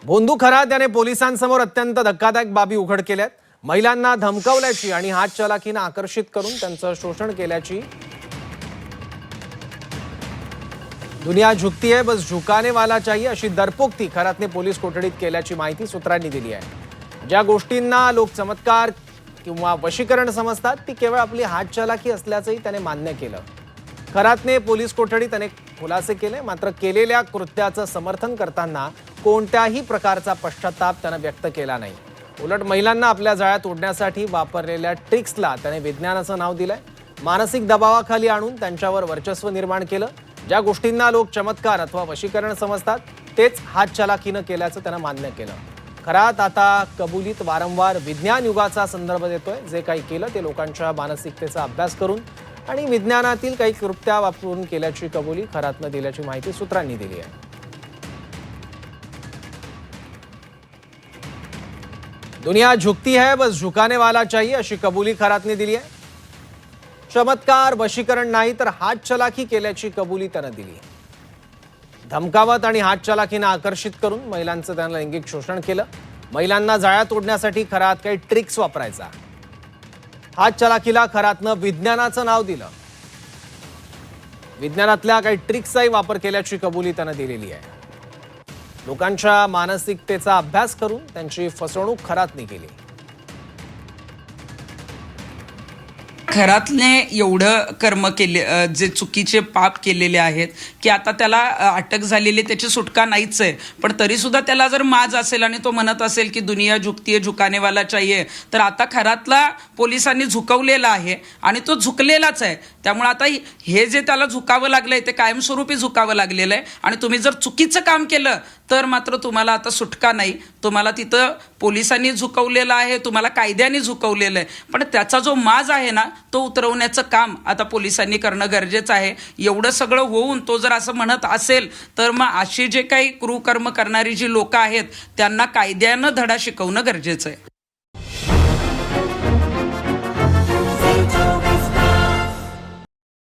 भोंदू खरात याने पोलिसांसमोर अत्यंत धक्कादायक बाबी उघड केल्यात। महिलांना धमकावल्याची आणि हातचलाखीने आकर्षित करून त्यांचं शोषण केल्याची दुनिया झुकती है बस झुकाने वाला चाहिए अशी दरपोक्ती खरातने पोलीस कोठडीत केल्याची माहिती सूत्रांनी दिली आहे। ज्या गोष्टींना लोक चमत्कार किंवा वशीकरण समजतात ती केवळ आपली हातचलाखी असल्याचंही त्याने मान्य केलं। खरातने पोलीस कोठडीत अनेक खुलासे केले, मात्र केलेल्या कृत्याचं समर्थन करताना कोणत्याही प्रकारचा पश्चाताप त्याने व्यक्त केला नाही। उलट महिलांना आपल्या जाळ्यात ओढण्यासाठी वापरलेल्या ट्रिक्सला त्याने विज्ञानाचं नाव दिलंय। मानसिक दबावाखाली आणून त्यांच्यावर वर्चस्व निर्माण केलं। ज्या गोष्टींना लोक चमत्कार अथवा वशीकरण समजतात तेच हातचलाखीनं केल्याचं त्याने मान्य केलं। खरात आता कबुलीत वारंवार विज्ञान युगाचा संदर्भ देतोय। जे काही केलं ते लोकांच्या मानसिकतेचा अभ्यास करून आणि विज्ञानातील काही कृत्या वापरून केल्याची कबुली खरातनं दिल्याची माहिती सूत्रांनी दिली आहे। दुनिया झुकती है बस झुकाने वाला चाहिए अशी कबुली खरातने दिली आहे। चमत्कार वशीकरण नाही तर हातचलाखी केल्याची कबुली त्याने दिली। धमकावत आणि हातचलाखीने आकर्षित करून महिलांचं त्याने लैंगिक शोषण केलं। महिलांना जाळ्यात ओढण्यासाठी खरात काही ट्रिक्स वापरायचा। हातचलाखीला खरातनं विज्ञानाचं नाव दिलं। विज्ञानातल्या काही ट्रिक्सचाही वापर केल्याची कबुली त्याने दिलेली आहे। लोकांच्या मानसिकतेचा अभ्यास करून त्यांची फसवणूक खरातने केली। खरातने एवढं कर्म केले, जे चुकीचे पाप केलेले आहेत की आता त्याला अटक झालेली, त्याची सुटका नाहीच आहे। पण तरी सुद्धा त्याला जर माज असेल आणि तो म्हणत असेल की दुनिया झुकती है झुकाने वाला चाहिए, तर आता खरातला पोलिसांनी झुकवलेला आहे आणि तो झुकलेलाच आहे। त्यामुळे आता हे जे त्याला झुकावं लागलंय ते कायमस्वरूपी झुकावं लागलेलं आहे। आणि तुम्ही जर चुकीचं काम केलं तर मात्र तुम्हाला आता सुटका नाही। तुम्हाला तिथं पोलिसांनी झुकवलेलं आहे, तुम्हाला कायद्याने झुकवलेलं आहे। पण त्याचा जो माज आहे ना तो उतरवण्याचं काम आता पोलिसांनी करणं गरजेचं आहे। एवढं सगळं होऊन तो जर असं म्हणत असेल तर मग अशी जे काही क्रूरकर्म करणारी जी लोक आहेत त्यांना कायद्यानं धडा शिकवणं गरजेचं आहे।